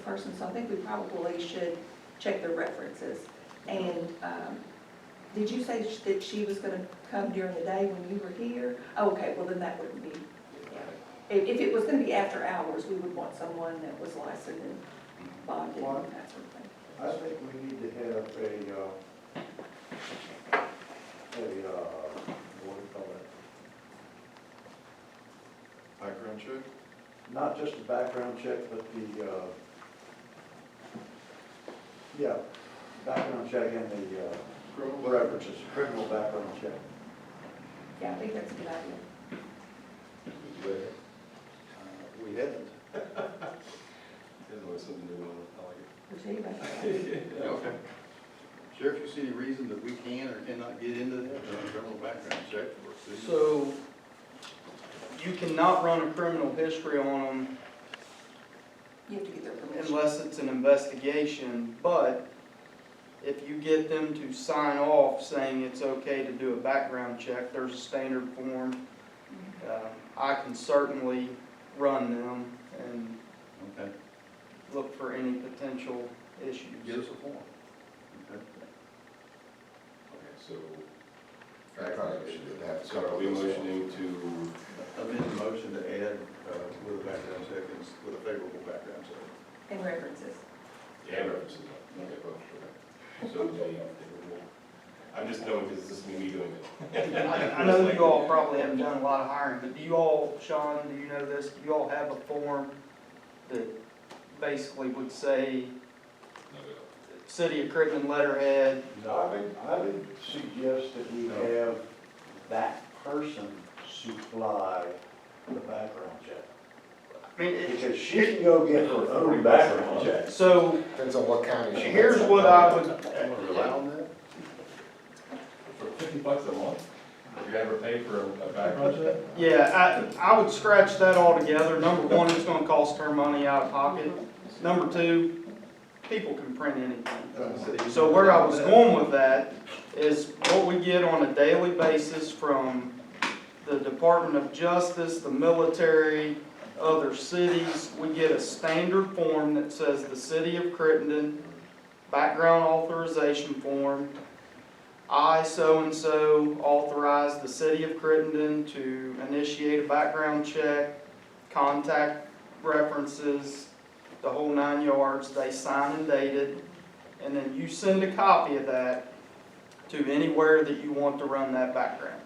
person, so I think we probably should check their references. And, did you say that she was gonna come during the day when you were here? Oh, okay, well then that wouldn't be, yeah. If it was gonna be after hours, we would want someone that was licensed and bonded and that sort of thing. I think we need to have what do you call it? Background check? Not just a background check, but background check and the references, criminal background check. Yeah, I think that's a good idea. We haven't. There's always something new on it, I like it. Which anybody. Yeah, okay. Sheriff, you see any reason that we can or cannot get into that criminal background check for city? So you cannot run a criminal history on them You have to get their permission. unless it's an investigation, but if you get them to sign off saying it's okay to do a background check, there's a standard form. I can certainly run them and Okay, look for any potential issues. give us a form. Okay. Okay, so, I probably should have so are we motioning to, Amend the motion to add with a background check and with a favorable background check. And references. yeah, references? Okay, both, okay. So, I'm just knowing because this is me doing it. I know you all probably haven't done a lot of hiring, but do you all, Sean, do you know this? Do you all have a form that basically would say City of Crittenden letterhead? I would suggest that we have that person supply the background check. I mean, Because she can go get her own background check. so Depends on what county. she here's lives in. what I would, You want to rely on that? For $50 a month, you ever pay for a background check? yeah, I would scratch that all together. Number one, it's gonna cost her money out of pocket. Number two, people can print anything. So where I was going with that is what we get on a daily basis from the Department of Justice, the military, other cities. We get a standard form that says the City of Crittenden, background authorization form. I, so-and-so, authorize the City of Crittenden to initiate a background check, contact references, the whole 9 yards. They sign and date it, and then you send a copy of that to anywhere that you want to run that background.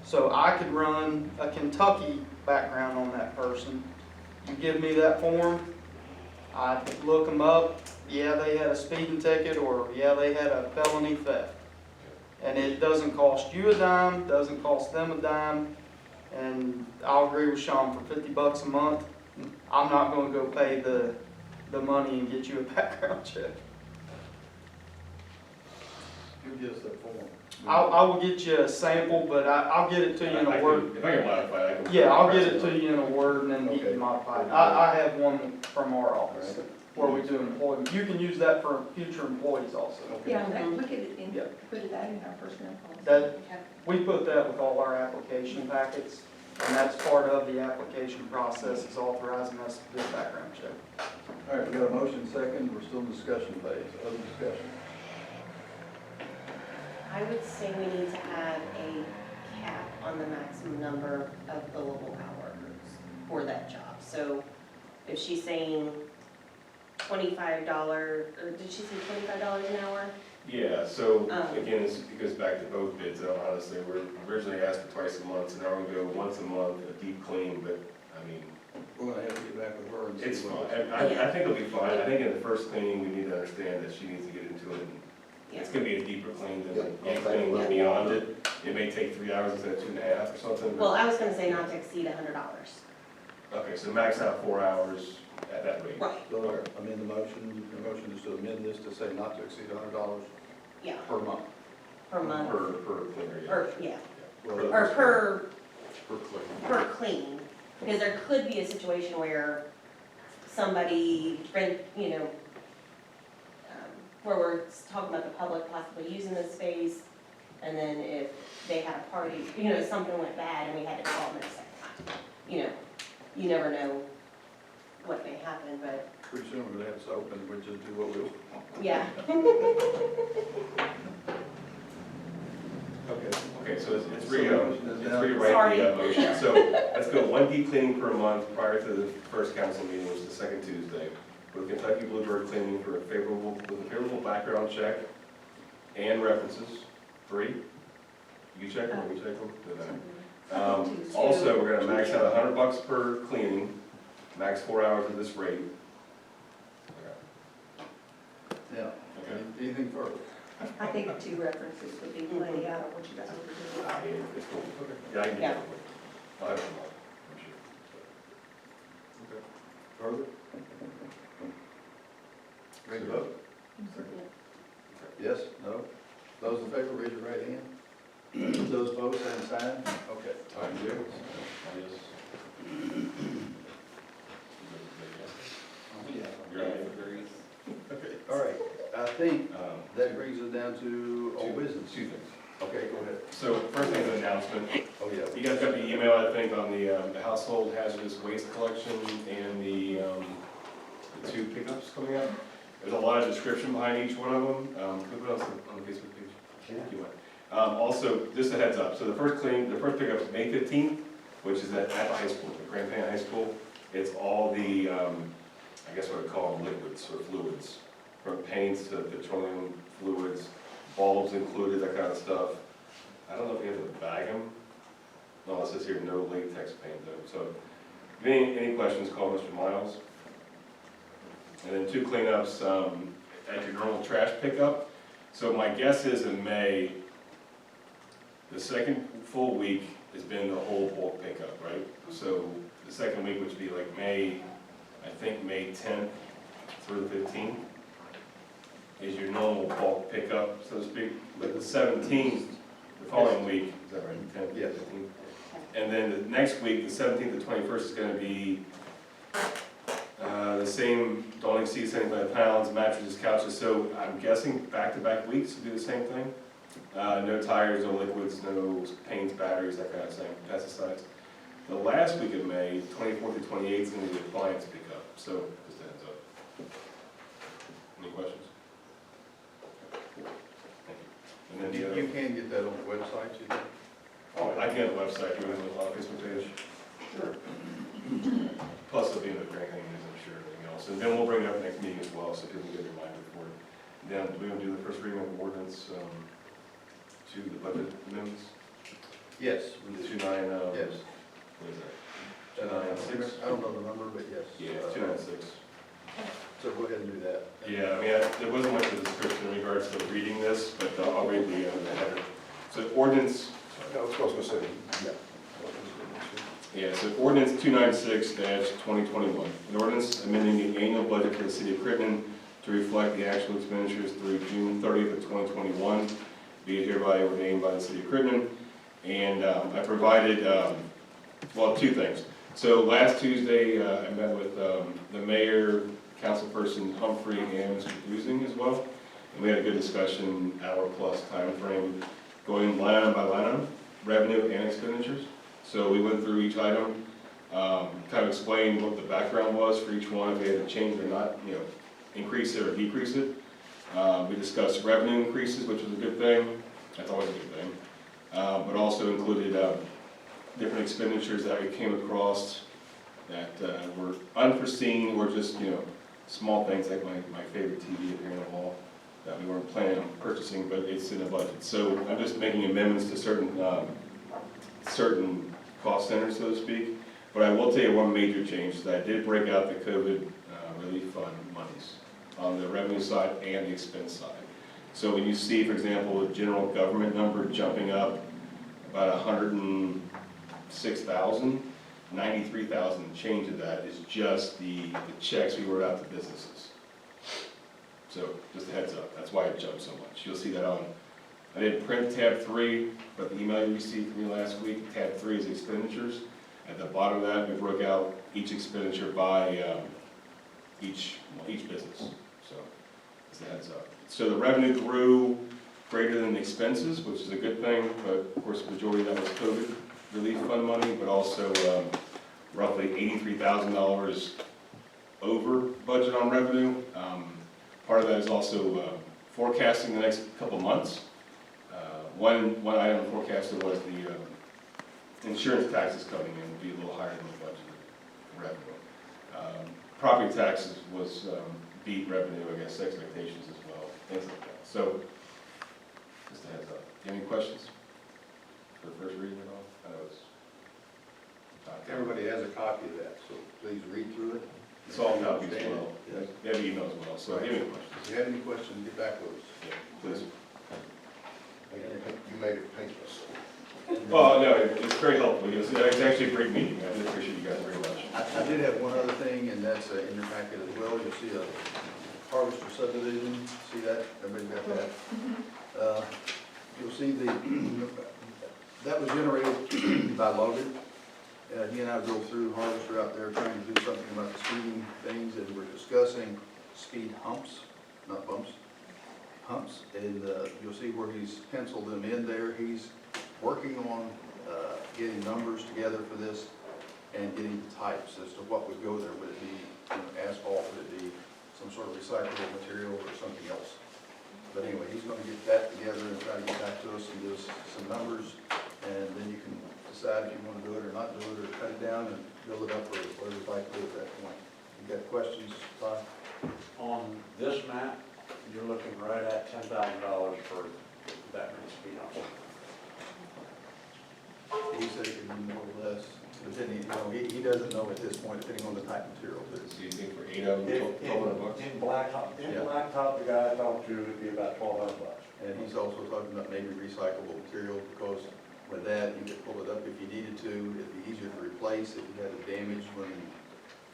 So I could run a Kentucky background on that person. You give me that form, I look them up, yeah, they had a speeding ticket, or yeah, they had a felony theft. And it doesn't cost you a dime, doesn't cost them a dime, and I'll agree with Sean, for $50 a month, I'm not gonna go pay the money and get you a background check. You give us that form. I will get you a sample, but I'll get it to you in a Word. If I can modify it, I can. Yeah, I'll get it to you in a Word and then get Okay. you modified. I have one from our office All right. where we do employment. You can use that for future employees also. Okay. Yeah, and look at it, in Yeah. put it out in our personnel policy. That- We put that with all our application packets, and that's part of the application process, is authorizing us to do a background check. All right, we got a motion second, we're still in discussion phase, other discussion. I would say we need to have a cap on the maximum number of billable hours for that job. So if she's saying $25, or did she say $25 an hour? Yeah, so Oh. again, it goes back to both bids, honestly, we're originally asked for twice a month, so now we're gonna go once a month, a deep clean, but, I mean, We're gonna have to get back with her and see. it's fine. what- I think it'll be fine. I think in the first cleaning, we need to understand that she needs to get into it. And It's gonna be a deeper clean than any cleaning goes beyond it. It may take 3 hours instead of 2.5 or something. but- Well, I was gonna say not to exceed $100. Okay, so max out 4 hours at that rate. Right, So amend the motion is to amend this to say not to exceed $100 yeah, per month. per month, Per cleaner, yeah. or, yeah, Well, or per clean. clean. Because there could be a situation where somebody rent, where we're talking about the public possibly using this space, and then if they had a party, something went bad and we had to call them a second time. You never know what may happen, but Pretty soon we're gonna have to open, we'll just do what we want. Yeah. Okay, so it's So the motion is down. rewrite Sorry. the motion. So let's go one deep cleaning per month prior to the first council meeting, which is the second Tuesday, with Kentucky Bluebird cleaning with a favorable background check and references. 3? You check them, or we check them? Doesn't matter. Also, we're gonna max out $100 per cleaning, max 4 hours at this rate. Yeah. Okay. Anything further? I think 2 references would be plenty, I don't want you guys to Ah, overdo it. yeah, it's cool. Okay. Yeah, I can do Yeah. that. I'll have them all, I'm sure. Okay. Further? Ready to vote? Yes, no? Those in favor, raise your right hand. Those opposed, same sign. Okay. Time to do. Yes. You're right. Okay, all right. I think Um, that brings us down to old business. 2 things. Okay, go ahead. So first thing is an announcement. Oh, yeah. You guys got the email, I think, on the household hazardous waste collection and the 2 pickups coming out. There's a lot of description behind each one of them. Can we put it on the Facebook page? If you want. Also, just a heads up, so the first pickup is May 15th, which is at the high school, at Crittenden High School. It's all the, I guess what I call them, liquids or fluids, from paints to petroleum fluids, bulbs included, that kind of stuff. I don't know if you have to bag them. No, it says here, no latex paint though. So, any questions, call Mr. Miles. And then 2 cleanups at your normal trash pickup. So my guess is in May, the second full week has been the whole bulk pickup, right? So the second week, which would be like May 10th through the 15th, is your normal bulk pickup, so to speak. But the 17th, the following week, is that right, 10th, Yes. 15th? And then the next week, the 17th to 21st, is gonna be the same, don't exceed 75 pounds, mattresses, couches, so I'm guessing back-to-back weeks will do the same thing. No tires, no liquids, no paints, batteries, that kind of thing, pesticides. The last week of May, 24th to 28th, is gonna be the appliance pickup, so just a heads up. Any questions? Thank you. And then the other. You can get that on the website, you think? Oh, I can have a website, you have a Facebook page. Sure. Plus, there'll be the grant thing, I'm sure, everything else. And then we'll bring it up next meeting as well, so people get reminded for it. Then, we're gonna do the first reading of the ordinance, to the budget amendments. Yes, we The do. 29, Yes. what is that? 296? I don't know the number, but yes. Yeah, 296. So go ahead and do that. Yeah, I mean, there wasn't much of a description in regards to reading this, but I'll read the header. So ordinance, I was supposed to say, yeah. yeah, so ordinance 296-2021. An ordinance amending the annual budget for the city of Crittenden to reflect the actual expenditures through June 30th of 2021. Be it hereby ordained by the city of Crittenden. And I provided, 2 things. So last Tuesday, I met with the mayor, councilperson Humphrey, and Mr. Busing as well. And we had a good discussion, hour-plus time frame, going line item by line item, revenue and expenditures. So we went through each item, kind of explained what the background was for each one, if they had to change it or not, increase it or decrease it. We discussed revenue increases, which was a good thing. That's always a good thing. But also included different expenditures that we came across that were unforeseen or just, small things like my favorite TV up here in the hall that we weren't planning on purchasing, but it's in the budget. So I'm just making amendments to certain cost centers, so to speak. But I will tell you one major change, is that I did break out the COVID relief fund monies on the revenue side and the expense side. So when you see, for example, the general government number jumping up about 106,000, 93,000 change of that is just the checks we wrote out to businesses. So just a heads up, that's why it jumped so much. You'll see that on, I didn't print tab 3, but the email you received from me last week, tab 3 is expenditures. At the bottom of that, we broke out each expenditure by each business. So just a heads up. So the revenue grew greater than the expenses, which is a good thing, but of course, the majority of that was COVID relief fund money, but also roughly $83,000 over budget on revenue. Part of that is also forecasting the next couple months. One item forecasted was the insurance taxes coming in would be a little higher than the budgeted revenue. Property taxes was beat revenue, I guess, expectations as well, things like that. So, just a heads up. Any questions for the first reading at all? I know it's. Everybody has a copy of that, so please read through it. It's all copies as well. Yes. You have email as well, so if you have any questions, If you have any questions, get back with us. yeah, please. You made it painless. Oh, no, it's very helpful. It's actually a great meeting. I do appreciate you guys very much. I did have one other thing, and that's in your packet as well. You'll see a Harvester subdivision. See that? Everybody got that? You'll see that was generated by Logan. He and I drove through Harvester out there trying to do something about the speeding things, and we're discussing speed humps, not bumps, humps. And you'll see where he's penciled them in there. He's working on getting numbers together for this and getting types as to what would go there. Would it be asphalt? Would it be some sort of recyclable material or something else? But anyway, he's going to get that together and try to get back to us and give us some numbers, and then you can decide if you want to do it or not do it, or cut it down and build it up, or whatever you'd like to do at that point. You got questions, Todd? On this map, you're looking right at $10,000 for that many speed humps. He said it could be more or less, depending, he doesn't know at this point, depending on the type of material. But So you think for 8 of them, $1,200? In blacktop, Yeah. the guy I talked to, it'd be about $1,200. And he's also talking about maybe recyclable material, because with that, you could pull it up if you needed to, it'd be easier to replace if you had a damage when,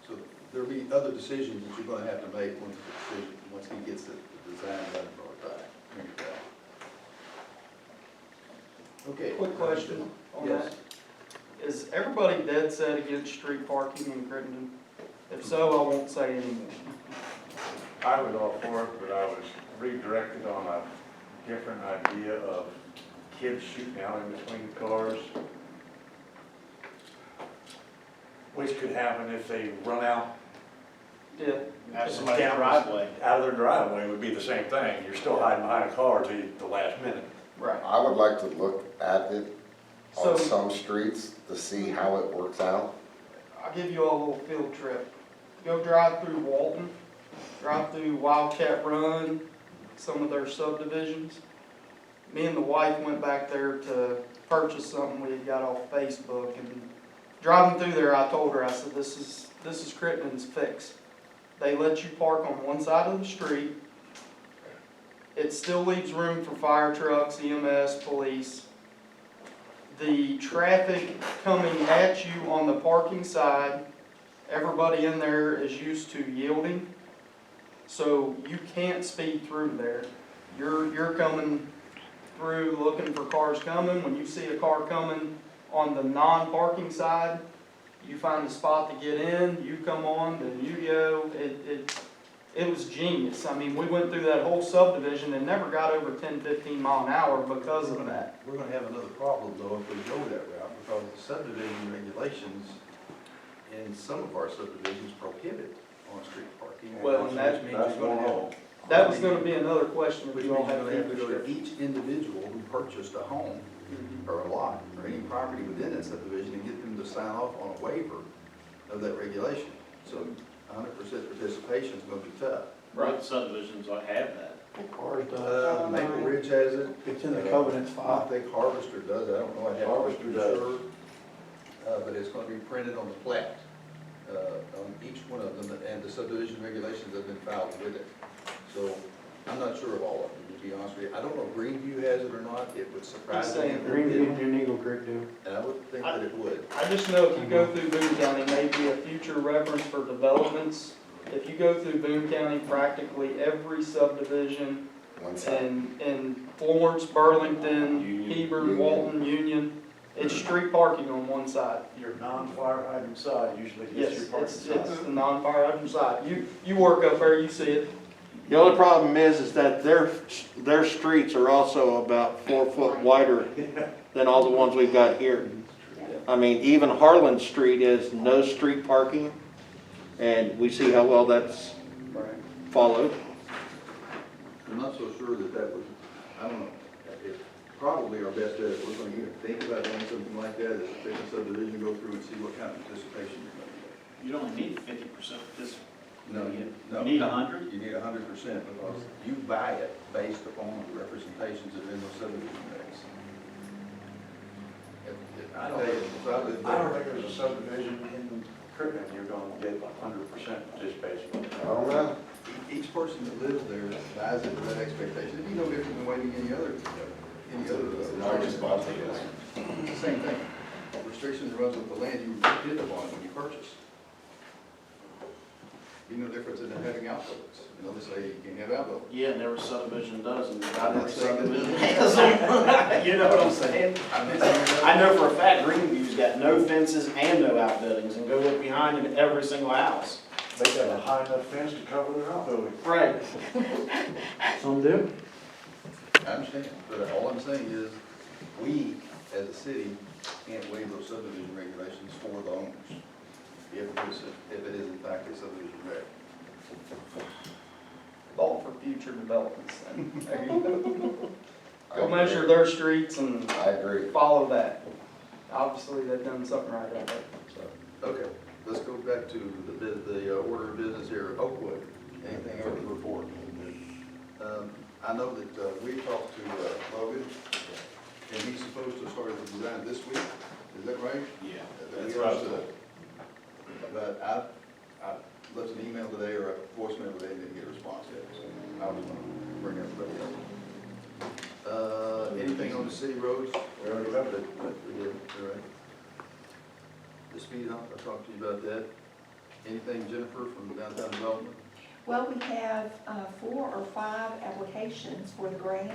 so there'll be other decisions that you're gonna have to make once he gets the design done for the back. Okay. Quick question on Yes. that. Is everybody dead set against street parking in Crittenden? If so, I won't say anything. I was all for it, but I was redirected on a different idea of kids shooting out in between cars, which could happen if they run out Yeah. at somebody's driveway. Out of their driveway would be the same thing. You're still hiding behind a car till the last minute. Right. I would like to look at it So- on some streets to see how it works out. I'll give you all a little field trip. Go drive through Walton, drive through Wildcat Run, some of their subdivisions. Me and the wife went back there to purchase something we had got off Facebook, and driving through there, I told her, I said, this is Crittenden's fix. They let you park on one side of the street. It still leaves room for fire trucks, EMS, police. The traffic coming at you on the parking side, everybody in there is used to yielding, so you can't speed through there. You're coming through looking for cars coming. When you see a car coming on the non-parking side, you find a spot to get in, you come on, then you go. It was genius. I mean, we went through that whole subdivision and never got over 10, 15 mile an hour because of that. We're gonna have another problem though if we go that route, because the subdivision regulations in some of our subdivisions prohibit on-street parking. Well, and Which means that's you're gonna one have- wrong. That was gonna be another question if Which you means all you're have gonna have to to go to each individual who purchased a home or a lot or any property within that subdivision and get them to sign off on a waiver of that regulation. So 100% participation is gonna be tough. What subdivisions have that? Ours does. Maple Ridge has it. It's in the covenants I file. think Harvester does, I don't know, I have Harvester to be does. sure. But it's gonna be printed on the plat, on each one of them, and the subdivision regulations have been filed with it. So, I'm not sure of all of them, to be honest with you. I don't know if Greenview has it or not, it would surprise me. if it did. and Eagle Creek do. And I would think that it would. I just know if you go through Boone County, maybe a future reference for developments. If you go through Boone County, practically every subdivision One side. in Florence, Burlington, Union. Hebron, Walton, Union, it's street parking on one side. Your non-fire hydrant side usually Yes, gets your parking it's side. the non-fire hydrant side. You work up there, you see it. The only problem is that their streets are also about 4 foot wider than all the ones we've got here. I mean, even Harlan Street is no street parking, and we see how well that's Right. followed. I'm not so sure that that would, I don't know, it's probably our best bet, if we're gonna even think about doing something like that, is to take a subdivision, go through and see what kind of participation you're gonna get. You don't need 50% this. No, You no. need 100? You need 100% because you buy it based upon the representations that are in those subdivision regs. I don't think there's a subdivision in Crittenden you're gonna get 100% participation. I don't know. Each person that lives there buys into that expectation. It'd be no different than waiving any other. It's a non-responsive. It's the same thing. Restrictions runs with the land you did upon when you purchase. Be no difference in them having outbuildings. You know, they say you can't have outbuildings. Yeah, and every subdivision does, and not every That's saying that- subdivision has them. You know what I'm saying? I'm not saying that. I know for a fact Greenview's got no fences and no outbuildings, and go look behind in every single house. They got a high enough fence to cover their outbuilding. Right. Some do. I understand, but all I'm saying is, we, as a city, can't waive those subdivision regulations for the owners. If it is in fact a subdivision reg. All for future developments then. There you go. Go measure their streets and I agree. follow that. Obviously, they've done something right out there, so. Okay, let's go back to the order of business here. Oakwood, anything else to report? I know that we talked to Logan, and he's supposed to start the design this week, is that right? Yeah, That we that's what I was understood. told. But I left an email today or a voicemail today and didn't get a response yet, so I was gonna bring everybody up. Anything on the city roads? We already covered it. We did, all right. The speed hump, I talked to you about that. Anything, Jennifer, from downtown development? Well, we have 4 or 5 applications for the grant,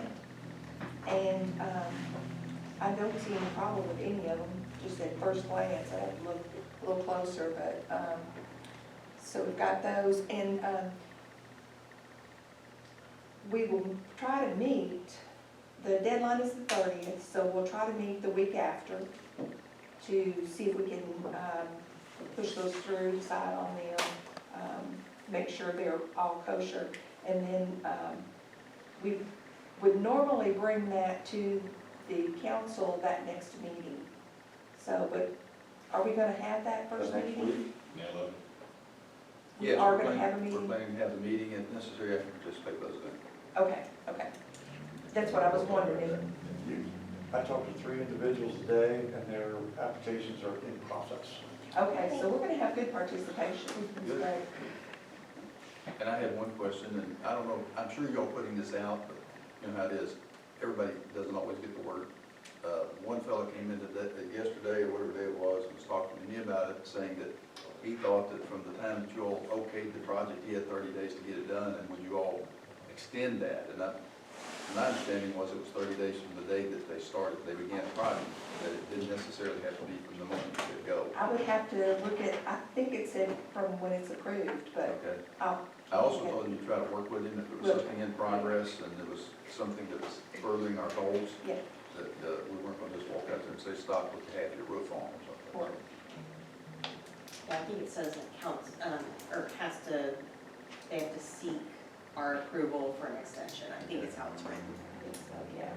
and I don't see any problem with any of them, just at first glance, I have to look a little closer, but, so we've got those, and we will try to meet, the deadline is the 30th, so we'll try to meet the week after to see if we can push those through, decide on them, make sure they're all kosher. And then we would normally bring that to the council that next meeting. So, but are we gonna have that first Next meeting? week? Yeah, I love it. We Yes, are we're gonna planning- have a meeting? We're planning to have the meeting, if necessary, I can participate those events. Okay, okay. That's what I was wondering. I talked to 3 individuals today, and their applications are in process. Okay, so we're gonna have good participation. That's Good. great. And I had one question, and I don't know, I'm sure y'all putting this out, but you know how it is. Everybody doesn't always get the word. One fellow came in yesterday, or whatever day it was, and was talking to me about it, saying that he thought that from the time that you all okayed the project, he had 30 days to get it done, and would you all extend that? And my understanding was it was 30 days from the day that they started, they began the project, that it didn't necessarily have to be from the moment it go. I would have to look at, I think it said from when it's approved, but Okay. I'll. I also told him to try to work with him if there was something in progress and there was something that was furthering our goals, Yeah, that we weren't going to just walk out there and say, stop with half your roof on or something. or, Yeah, I think it says it counts, or has to, they have to seek our approval for an extension. I think it's how it's written. so, yeah.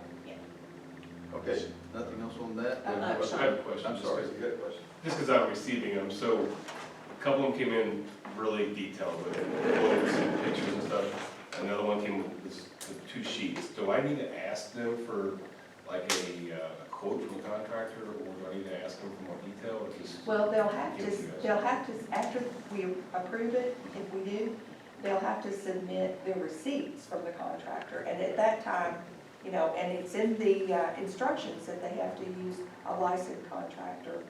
Okay, nothing else on that? Uh, I have a question. I'm sorry, you got a question? Just because I'm receiving them, so a couple of them came in really detailed with quotes and pictures and stuff. Another one came with 2 sheets. Do I need to ask them for like a quote from the contractor, or do I need to ask them for more detail, or just? Well, they'll have to, after we approve it, if we do, they'll have to submit the receipts from the contractor, and at that time, you know, and it's in the instructions that they have to use a licensed contractor.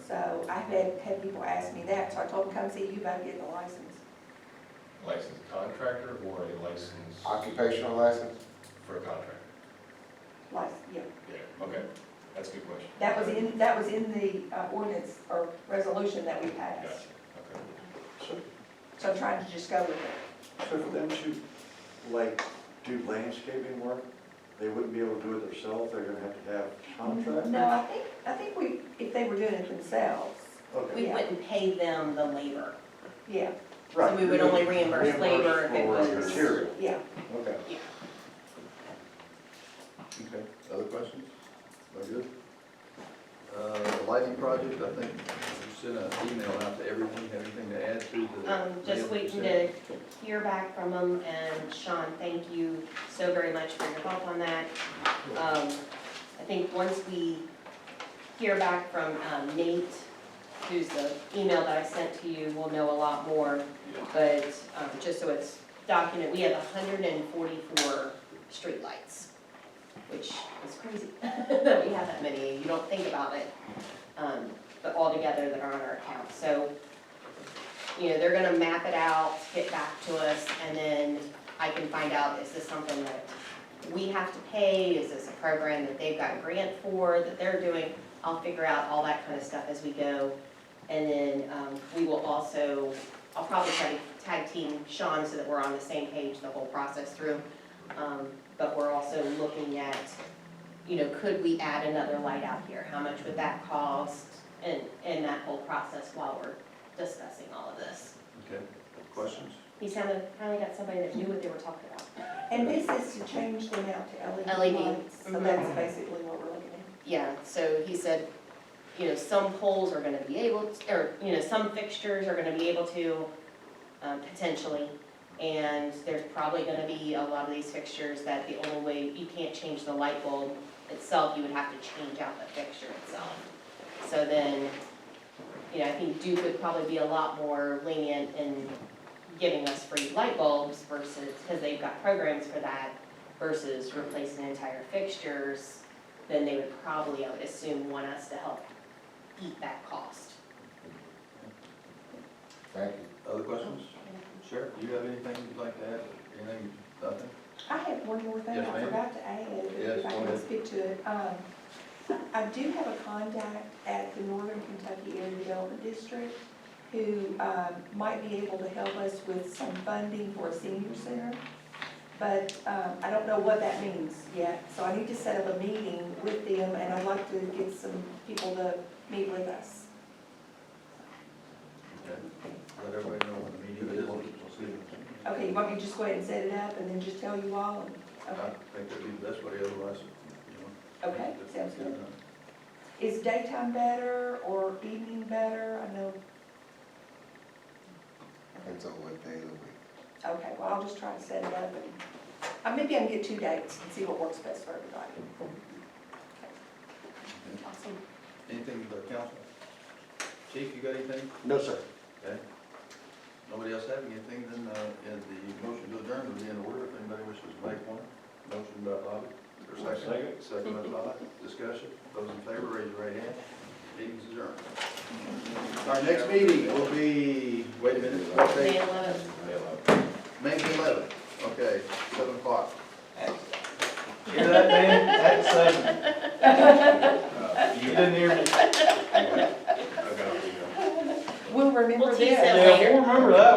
So I've had people ask me that, so I told them, come see you about getting a license. Licensed contractor or a license Occupational license? for a contractor? Yeah. Yeah, okay, that's a good question. That was in the ordinance or resolution that we passed. Gotcha, okay. So I'm trying to just go with it. So for them to, like, do landscaping work, they wouldn't be able to do it themselves, they're gonna have to have contractors? No, I think if they were doing it themselves, Okay. We wouldn't pay them the labor. Yeah, So we would only reimburse labor if it Reimburse was. for material. yeah. Okay. Okay, other questions? Very good. The lighting project, I think you sent an email out to everyone, have anything to add to the? Just waiting to hear back from them, and Sean, thank you so very much for your help on that. I think once we hear back from Nate, who's the email that I sent to you, we'll know a lot more. But just so it's documented, we have 144 streetlights, which is crazy that we have that many. You don't think about it, but all together that are on our account. So, you know, they're gonna map it out, get back to us, and then I can find out, is this something that we have to pay? Is this a program that they've got a grant for, that they're doing? I'll figure out all that kind of stuff as we go. And then we will also, I'll probably try to tag team Sean so that we're on the same page the whole process through. But we're also looking at, you know, could we add another light out here? How much would that cost? And that whole process while we're discussing all of this. Okay, questions? He finally got somebody that knew what they were talking about. And this is to change them out to LED LED. lights, so that's basically what we're looking at. Yeah, so he said, you know, some poles are gonna be able to, or, you know, some fixtures are gonna be able to, potentially. And there's probably gonna be a lot of these fixtures that the only way, you can't change the light bulb itself, you would have to change out the fixture itself. So then, you know, I think Duke would probably be a lot more lenient in giving us free light bulbs versus, because they've got programs for that, versus replacing entire fixtures, then they would probably, I would assume, want us to help eat that cost. Thank you. Other questions? Sheriff, do you have anything you'd like to add? Anything, nothing? I have one more thing Yes, I ma'am. forgot to add, Yes, if I go can ahead. speak to it. I do have a contact at the Northern Kentucky Area Development District who might be able to help us with some funding for a senior center. But I don't know what that means yet, so I need to set up a meeting with them, and I'd like to get some people to meet with us. Okay. Let everybody know when the meeting is. We'll see. Okay, you want me to just go ahead and set it up and then just tell you all? And I okay. think that'd be the best way, otherwise, you know. Okay, sounds get good. done. Is daytime better or evening better? I know, Depends on what day of the week. okay, well, I'll just try to set it up and, maybe I can get 2 dates and see what works best for everybody. Awesome. Anything with the council? Chief, you got anything? No, sir. Okay. Nobody else having anything, then, in the motion to adjourn would be in order, if anybody wishes to make one. Motion by Bobby, or second? Second by Bobby, discussion, those in favor, raise your right hand. Meeting's adjourned. Our next meeting will be, wait a minute, what May date? 11th. May the 11th, okay, 7 o'clock. Hear that, Dan? At 7. You didn't hear me. I've got it. We'll remember We'll tease this. them Yeah, later. we'll remember that.